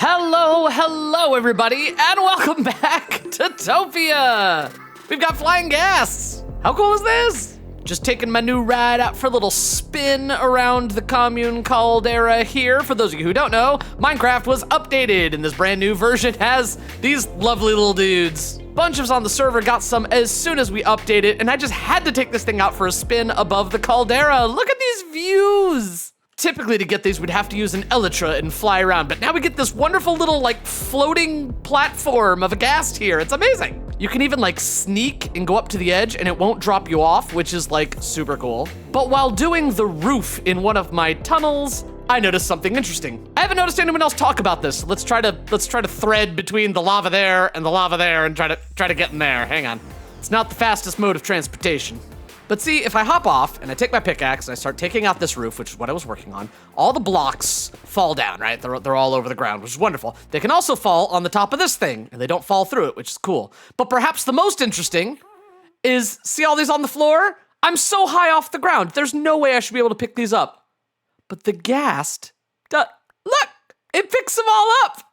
Hello, everybody, and welcome back to Topia! We've got flying ghasts! How cool is this? Just taking my new ride out for a little spin around the commune caldera here. For those of you who don't know, Minecraft was updated, and this brand new version has these lovely little dudes. Bunch of us on the server got some as soon as we updated, and I just had to take this thing out for a spin above the caldera. Look at these views! Typically to get these, we'd have to use an elytra and fly around, but now we get this wonderful little floating platform of a ghast here. It's amazing. You can even sneak and go up to the edge and it won't drop you off, which is super cool. But while doing the roof in one of my tunnels, I noticed something interesting. I haven't noticed anyone else talk about this. Let's try to thread between the lava there and the lava there and try to get in there. Hang on. It's not the fastest mode of transportation. But see, if I hop off and I take my pickaxe and I start taking out this roof, which is what I was working on, all the blocks fall down, right? They're all over the ground, which is wonderful. They can also fall on the top of this thing, and they don't fall through it, which is cool. But perhaps the most interesting is, see all these on the floor? I'm so high off the ground, there's no way I should be able to pick these up. But the ghast, look, it picks them all up.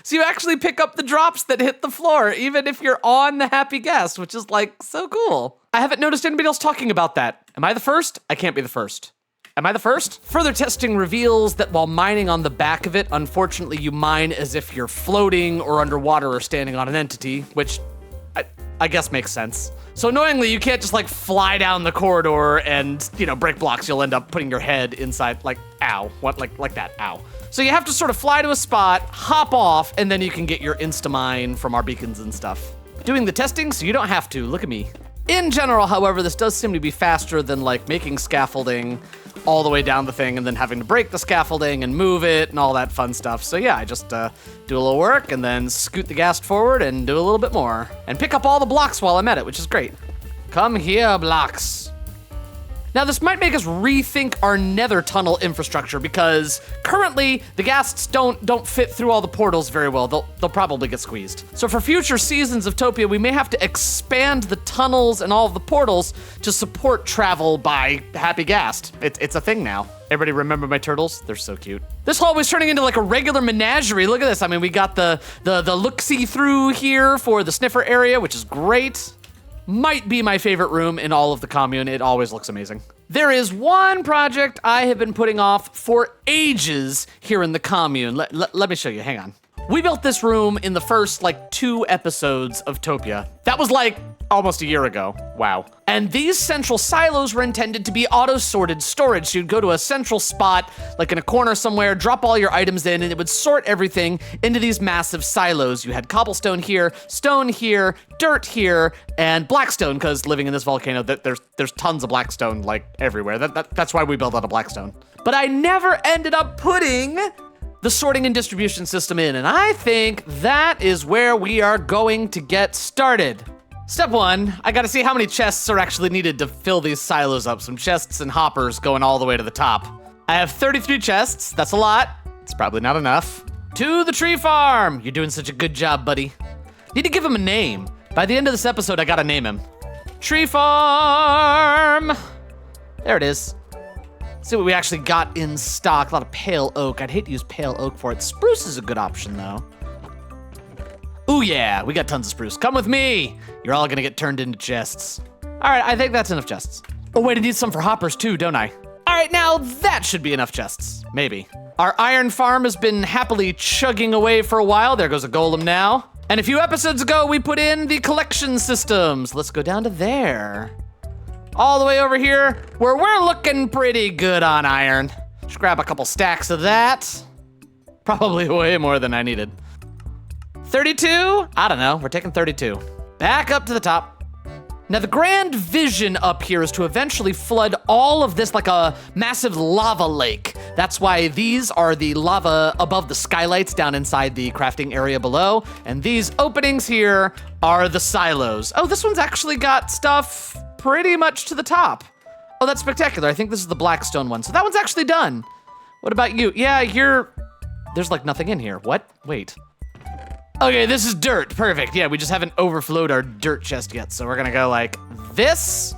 So you actually pick up the drops that hit the floor, even if you're on the happy ghast, which is so cool. I haven't noticed anybody else talking about that. Am I the first? I can't be the first. Am I the first? Further testing reveals that while mining on the back of it, unfortunately you mine as if you're floating or underwater or standing on an entity, which I guess makes sense. So annoyingly, you can't just fly down the corridor and, break blocks. You'll end up putting your head inside, ow, what, like that, ow. So you have to sort of fly to a spot, hop off, and then you can get your insta-mine from our beacons and stuff. Doing the testing so you don't have to, look at me. In general, however, this does seem to be faster than making scaffolding all the way down the thing and then having to break the scaffolding and move it and all that fun stuff. So yeah, I just do a little work and then scoot the ghast forward and do a little bit more. And pick up all the blocks while I'm at it, which is great. Come here, blocks. Now this might make us rethink our nether tunnel infrastructure because currently the ghasts don't fit through all the portals very well. They'll probably get squeezed. So for future seasons of Topia, we may have to expand the tunnels and all of the portals to support travel by happy ghast. It's a thing now. Everybody remember my turtles? They're so cute. This hallway's turning into a regular menagerie. Look at this. I mean, we got the look-see through here for the sniffer area, which is great. Might be my favorite room in all of the commune. It always looks amazing. There is one project I have been putting off for ages here in the commune. Let me show you, hang on. We built this room in the first 2 episodes of Topia. That was almost a year ago. Wow. And these central silos were intended to be auto-sorted storage. So you'd go to a central spot, in a corner somewhere, drop all your items in, and it would sort everything into these massive silos. You had cobblestone here, stone here, dirt here, and blackstone, because living in this volcano, there's tons of blackstone, everywhere. That's why we built out of blackstone. But I never ended up putting the sorting and distribution system in, and I think that is where we are going to get started. Step 1, I gotta see how many chests are actually needed to fill these silos up. Some chests and hoppers going all the way to the top. I have 33 chests, that's a lot. It's probably not enough. To the tree farm! You're doing such a good job, buddy. Need to give him a name. By the end of this episode, I gotta name him. Tree farm! There it is. See what we actually got in stock. A lot of pale oak. I'd hate to use pale oak for it. Spruce is a good option, though. Ooh, yeah, we got tons of spruce. Come with me. You're all gonna get turned into chests. All right, I think that's enough chests. Oh, wait, I need some for hoppers, too, don't I? All right, now that should be enough chests. Maybe. Our iron farm has been happily chugging away for a while. There goes a golem now. And a few episodes ago, we put in the collection systems. Let's go down to there. All the way over here, where we're looking pretty good on iron. Just grab a couple stacks of that. Probably way more than I needed. 32? I don't know, we're taking 32. Back up to the top. Now the grand vision up here is to eventually flood all of this like a massive lava lake. That's why these are the lava above the skylights down inside the crafting area below. And these openings here are the silos. Oh, this one's actually got stuff pretty much to the top. Oh, that's spectacular. I think this is the blackstone one. So that one's actually done. What about you? Yeah, there's nothing in here. What? Wait. Okay, this is dirt. Perfect. Yeah, we just haven't overflowed our dirt chest yet. So we're gonna go like this,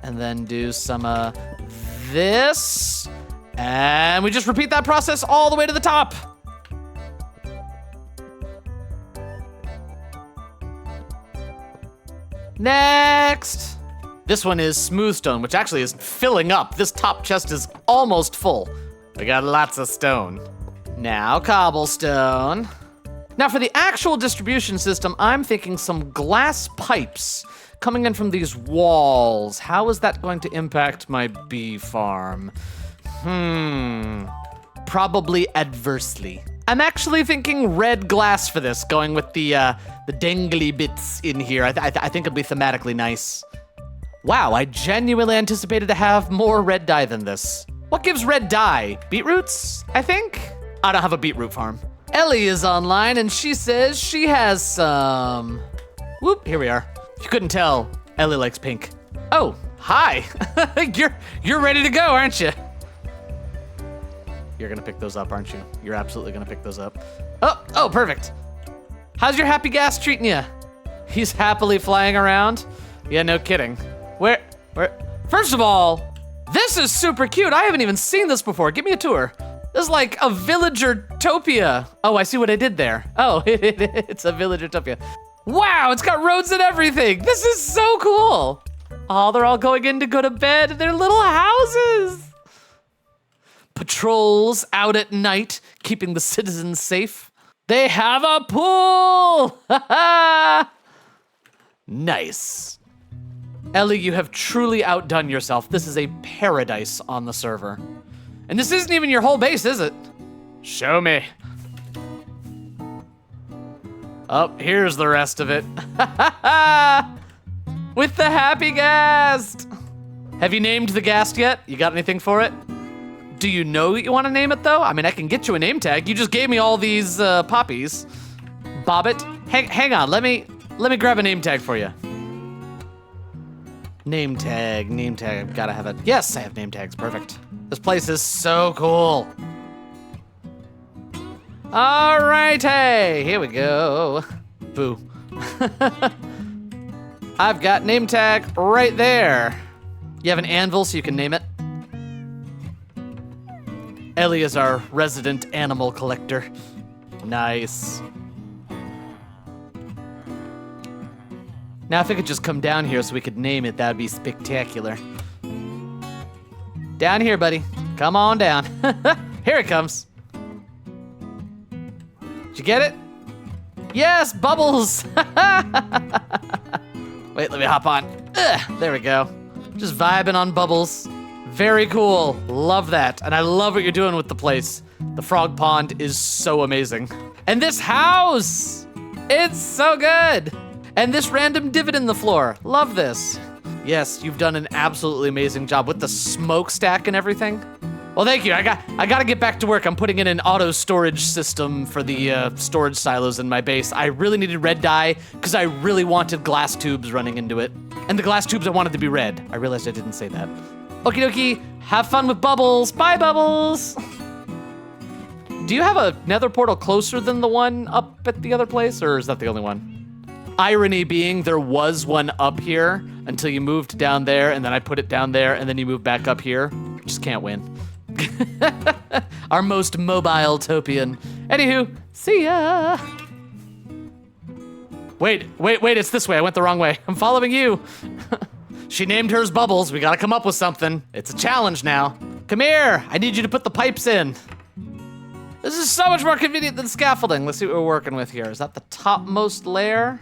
and then do some this, and we just repeat that process all the way to the top. Next. This one is smooth stone, which actually is filling up. This top chest is almost full. We got lots of stone. Now cobblestone. Now for the actual distribution system, I'm thinking some glass pipes coming in from these walls. How is that going to impact my bee farm? Probably adversely. I'm actually thinking red glass for this, going with the dangly bits in here. I think it'll be thematically nice. Wow, I genuinely anticipated to have more red dye than this. What gives red dye? Beetroots, I think? I don't have a beetroot farm. Ellie is online and she says she has some... Whoop, here we are. If you couldn't tell, Ellie likes pink. Oh, hi. You're ready to go, aren't you? You're gonna pick those up, aren't you? You're absolutely gonna pick those up. Oh, perfect. How's your happy ghast treating you? He's happily flying around? Yeah, no kidding. Where? First of all, this is super cute. I haven't even seen this before. Give me a tour. This is like a villager Topia. Oh, I see what I did there. Oh, it's a villager Topia. Wow, it's got roads and everything. This is so cool. Oh, they're all going in to go to bed in their little houses. Patrols out at night, keeping the citizens safe. They have a pool. Nice. Ellie, you have truly outdone yourself. This is a paradise on the server. And this isn't even your whole base, is it? Show me. Oh, here's the rest of it. With the happy ghast. Have you named the ghast yet? You got anything for it? Do you know that you want to name it though? I mean, I can get you a name tag. You just gave me all these poppies. Bobbit. Hang on, let me grab a name tag for you. Name tag, I've gotta have it. Yes, I have name tags, perfect. This place is so cool. All right, hey, here we go. Boo. I've got name tag right there. You have an anvil so you can name it? Ellie is our resident animal collector. Nice. Now if it could just come down here so we could name it, that'd be spectacular. Down here, buddy. Come on down. Here it comes. Did you get it? Yes, Bubbles. Wait, let me hop on. There we go. Just vibing on Bubbles. Very cool. Love that. And I love what you're doing with the place. The frog pond is so amazing. And this house! It's so good! And this random divot in the floor. Love this. Yes, you've done an absolutely amazing job with the smokestack and everything. Well, thank you. I gotta get back to work. I'm putting in an auto storage system for the storage silos in my base. I really needed red dye because I really wanted glass tubes running into it. And the glass tubes I wanted to be red. I realized I didn't say that. Okie dokie, have fun with Bubbles. Bye, Bubbles. Do you have a nether portal closer than the one up at the other place, or is that the only one? Irony being, there was one up here until you moved down there, and then I put it down there, and then you moved back up here. Just can't win. Our most mobile Topian. Anywho, see ya. Wait, it's this way. I went the wrong way. I'm following you. She named hers Bubbles. We gotta come up with something. It's a challenge now. Come here. I need you to put the pipes in. This is so much more convenient than scaffolding. Let's see what we're working with here. Is that the topmost layer?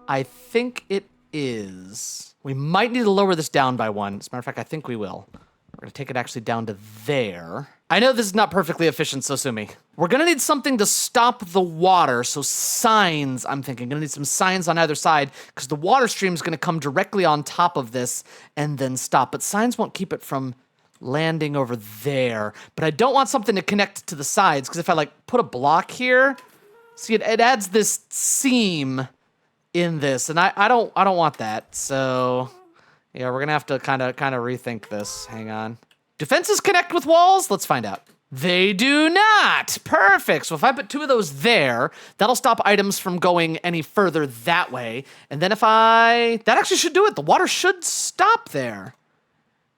I think it is. We might need to lower this down by one. As a matter of fact, I think we will. We're gonna take it actually down to there. I know this is not perfectly efficient, so sue me. We're gonna need something to stop the water, so signs, I'm thinking. Gonna need some signs on either side, because the water stream is gonna come directly on top of this and then stop. But signs won't keep it from landing over there. But I don't want something to connect to the sides, because if I like put a block here, see it adds this seam in this, and I don't want that. So yeah, we're gonna have to kind of rethink this. Hang on. Do fences connect with walls? Let's find out. They do not. Perfect. So if I put two of those there, that'll stop items from going any further that way. And then that actually should do it. The water should stop there.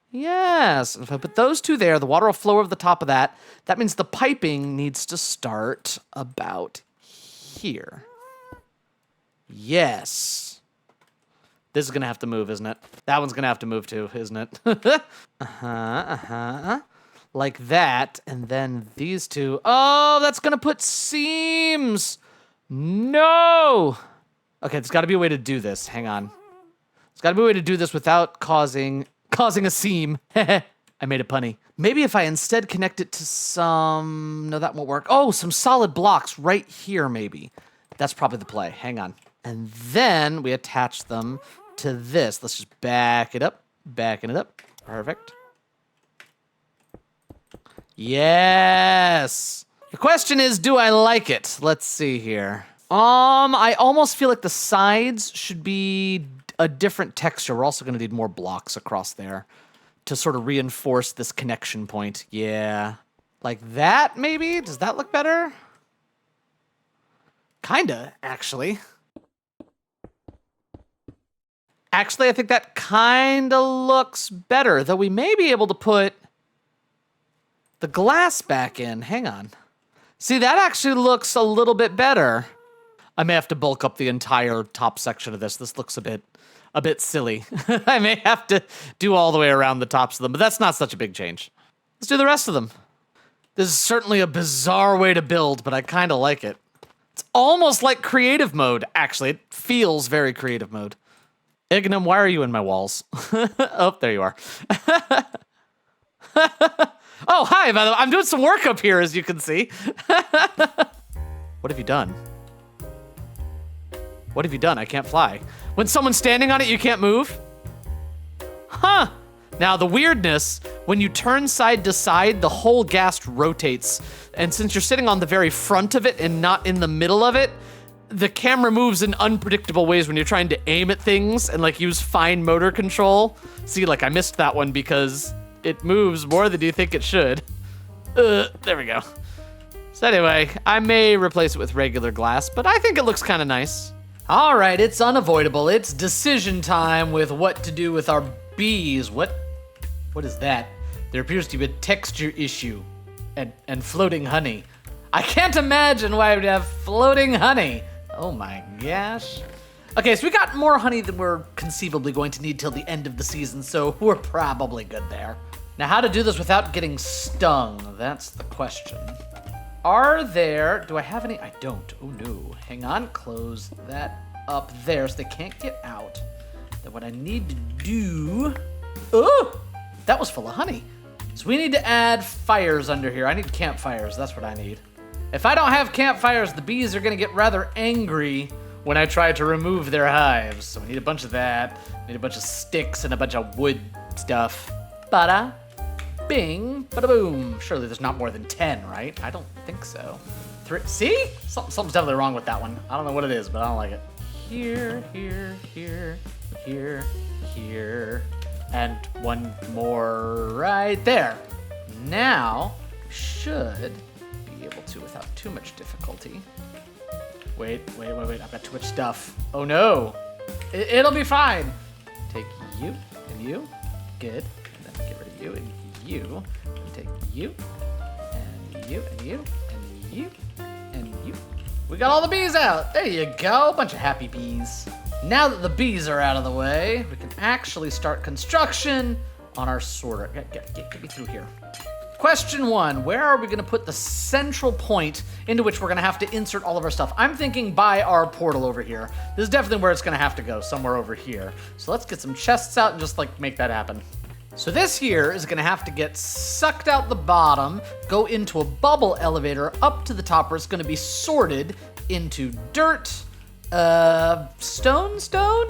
Yes. If I put those two there, the water will flow over the top of that. That means the piping needs to start about here. Yes. This is gonna have to move, isn't it? That one's gonna have to move too, isn't it? Like that, and then these two. Oh, that's gonna put seams. No. Okay, there's gotta be a way to do this. Hang on. There's gotta be a way to do this without causing a seam. I made a punny. Maybe if I instead connect it to some, no, that won't work. Oh, some solid blocks right here, maybe. That's probably the play. Hang on. And then we attach them to this. Let's just back it up. Backing it up. Perfect. Yes. The question is, do I like it? Let's see here. I almost feel like the sides should be a different texture. We're also going to need more blocks across there to sort of reinforce this connection point. Yeah. Like that, maybe? Does that look better? Kinda, actually. Actually, I think that kinda looks better, though we may be able to put the glass back in. Hang on. See, that actually looks a little bit better. I may have to bulk up the entire top section of this. This looks a bit silly. I may have to do all the way around the tops of them, but that's not such a big change. Let's do the rest of them. This is certainly a bizarre way to build, but I kind of like it. It's almost like creative mode, actually. It feels very creative mode. Ignum, why are you in my walls? Oh, there you are. Oh, hi, by the way. I'm doing some work up here, as you can see. What have you done? What have you done? I can't fly. When someone's standing on it, you can't move? Huh. Now, the weirdness, when you turn side to side, the whole ghast rotates. And since you're sitting on the very front of it and not in the middle of it, the camera moves in unpredictable ways when you're trying to aim at things and like use fine motor control. See, like I missed that one because it moves more than you think it should. There we go. So anyway, I may replace it with regular glass, but I think it looks kind of nice. All right, it's unavoidable. It's decision time with what to do with our bees. What is that? There appears to be a texture issue and floating honey. I can't imagine why we'd have floating honey. Oh my gosh. Okay, so we got more honey than we're conceivably going to need till the end of the season, so we're probably good there. Now, how to do this without getting stung? That's the question. Do I have any? I don't. Oh no. Hang on, close that up there so they can't get out. Then what I need to do, oh, that was full of honey. So we need to add fires under here. I need campfires, that's what I need. If I don't have campfires, the bees are gonna get rather angry when I try to remove their hives. So we need a bunch of that. We need a bunch of sticks and a bunch of wood stuff. Bada bing, bada boom. Surely there's not more than 10, right? I don't think so. 3, see? Something's definitely wrong with that one. I don't know what it is, but I don't like it. Here, here, here, here, here, and one more right there. Now, should be able to without too much difficulty. Wait, I've got too much stuff. Oh no, it'll be fine. Take you and you, good, and then get rid of you and you, and take you, and you, and you, and you, and you. We got all the bees out. There you go, bunch of happy bees. Now that the bees are out of the way, we can actually start construction on our sorter. Get me through here. Question 1, where are we gonna put the central point into which we're gonna have to insert all of our stuff? I'm thinking by our portal over here. This is definitely where it's gonna have to go, somewhere over here. So let's get some chests out and just like make that happen. So this here is gonna have to get sucked out the bottom, go into a bubble elevator up to the top where it's gonna be sorted into dirt, stone?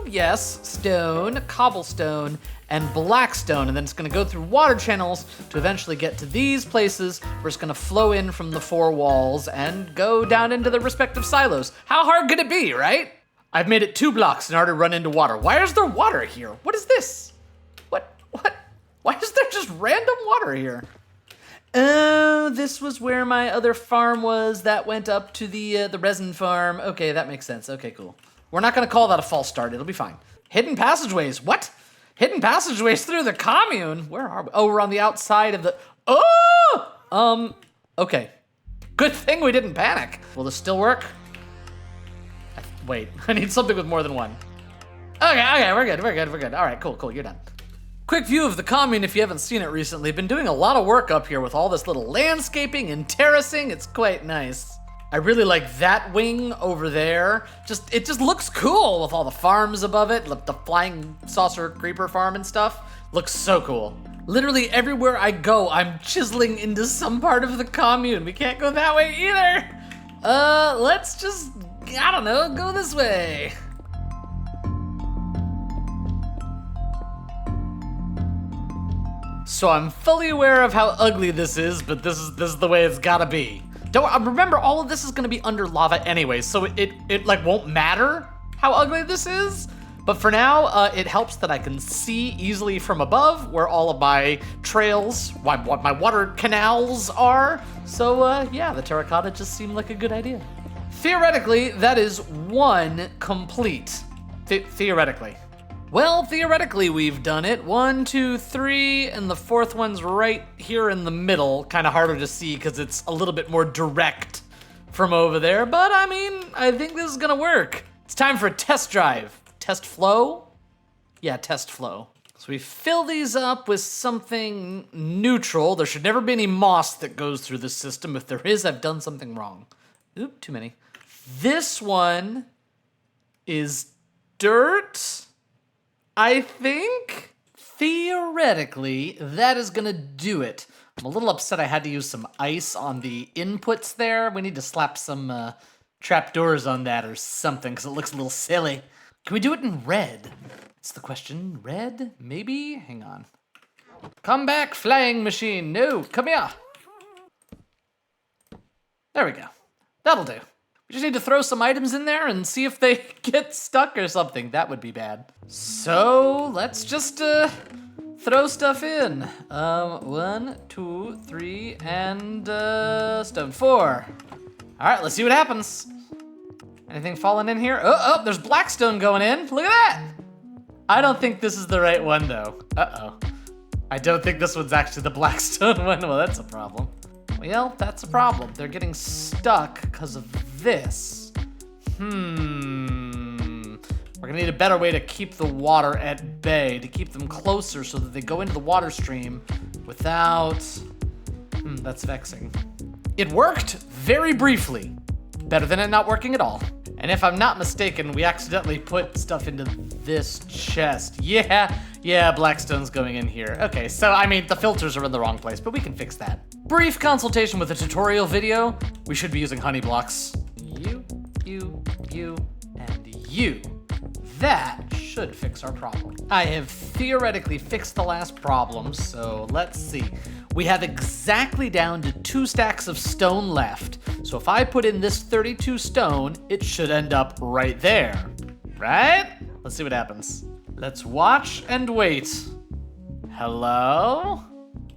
Yes, stone, cobblestone, and blackstone, and then it's gonna go through water channels to eventually get to these places where it's gonna flow in from the 4 walls and go down into the respective silos. How hard could it be, right? I've made it 2 blocks in order to run into water. Why is there water here? What is this? What? Why is there just random water here? Oh, this was where my other farm was that went up to the resin farm. Okay, that makes sense. Okay, cool. We're not gonna call that a false start. It'll be fine. Hidden passageways. What? Hidden passageways through the commune? Where are we? Oh, we're on the outside of the... Oh! Okay. Good thing we didn't panic. Will this still work? Wait, I need something with more than 1. Okay, we're good. All right, cool, you're done. Quick view of the commune if you haven't seen it recently. Been doing a lot of work up here with all this little landscaping and terracing. It's quite nice. I really like that wing over there. It just looks cool with all the farms above it, the flying saucer creeper farm and stuff. Looks so cool. Literally everywhere I go, I'm chiseling into some part of the commune. We can't go that way either. Let's just, I don't know, go this way. So I'm fully aware of how ugly this is, but this is the way it's gotta be. Don't remember, all of this is gonna be under lava anyway, so it like won't matter how ugly this is. But for now, it helps that I can see easily from above where all of my trails, what my water canals are. So yeah, the terracotta just seemed like a good idea. Theoretically, that is one complete. Theoretically. Well, theoretically, we've done it. 1, 2, 3, and the fourth one's right here in the middle. Kind of harder to see because it's a little bit more direct from over there. But I mean, I think this is gonna work. It's time for a test drive. Test flow? Yeah, test flow. So we fill these up with something neutral. There should never be any moss that goes through the system. If there is, I've done something wrong. Oop, too many. This one is dirt. I think, theoretically, that is gonna do it. I'm a little upset I had to use some ice on the inputs there. We need to slap some trapdoors on that or something, because it looks a little silly. Can we do it in red? That's the question. Red? Maybe? Hang on. Come back, flying machine. No, come here. There we go. That'll do. We just need to throw some items in there and see if they get stuck or something. That would be bad. So let's just throw stuff in. 1, 2, 3, and stone 4. All right, let's see what happens. Anything falling in here? Oh, there's blackstone going in. Look at that. I don't think this is the right one though. Uh-oh. I don't think this one's actually the blackstone one. Well, that's a problem. Well, that's a problem. They're getting stuck because of this. We're gonna need a better way to keep the water at bay, to keep them closer so that they go into the water stream without... that's vexing. It worked very briefly. Better than it not working at all. And if I'm not mistaken, we accidentally put stuff into this chest. Yeah, blackstone's going in here. Okay, so I mean, the filters are in the wrong place, but we can fix that. Brief consultation with a tutorial video. We should be using honey blocks. You, and you. That should fix our problem. I have theoretically fixed the last problem, so let's see. We have exactly down to 2 stacks of stone left. So if I put in this 32 stone, it should end up right there, right? Let's see what happens. Let's watch and wait. Hello?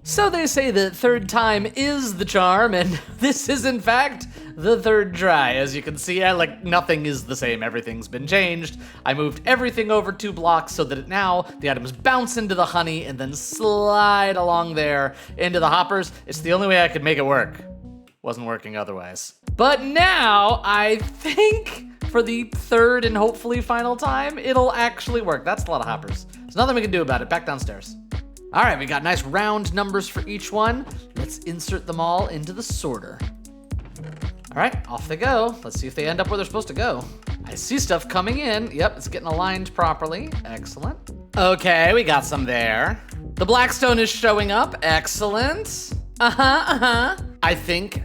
So they say that third time is the charm, and this is in fact the third try. As you can see, like nothing is the same, everything's been changed. I moved everything over 2 blocks so that now the items bounce into the honey and then slide along there into the hoppers. It's the only way I could make it work. Wasn't working otherwise. But now I think for the third and hopefully final time, it'll actually work. That's a lot of hoppers. There's nothing we can do about it. Back downstairs. All right, we got nice round numbers for each one. Let's insert them all into the sorter. All right, off they go. Let's see if they end up where they're supposed to go. I see stuff coming in. Yep, it's getting aligned properly. Excellent. Okay, we got some there. The blackstone is showing up. Excellent. I think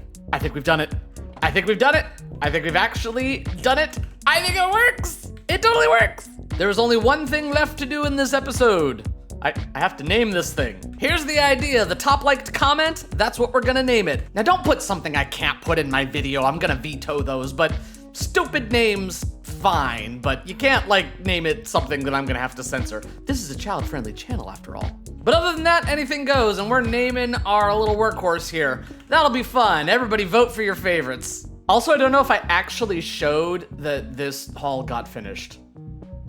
we've done it. I think we've actually done it. I think it works. It totally works. There's only one thing left to do in this episode. I have to name this thing. Here's the idea. The top liked comment, that's what we're gonna name it. Now don't put something I can't put in my video. I'm gonna veto those, but stupid names, fine. But you can't like name it something that I'm gonna have to censor. This is a child-friendly channel after all. But other than that, anything goes, and we're naming our little workhorse here. That'll be fun. Everybody vote for your favorites. Also, I don't know if I actually showed that this hall got finished.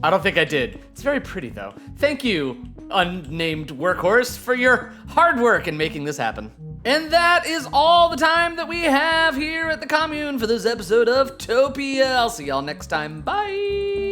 I don't think I did. It's very pretty though. Thank you, unnamed workhorse, for your hard work in making this happen. And that is all the time that we have here at the commune for this episode of Topia. I'll see y'all next time. Bye.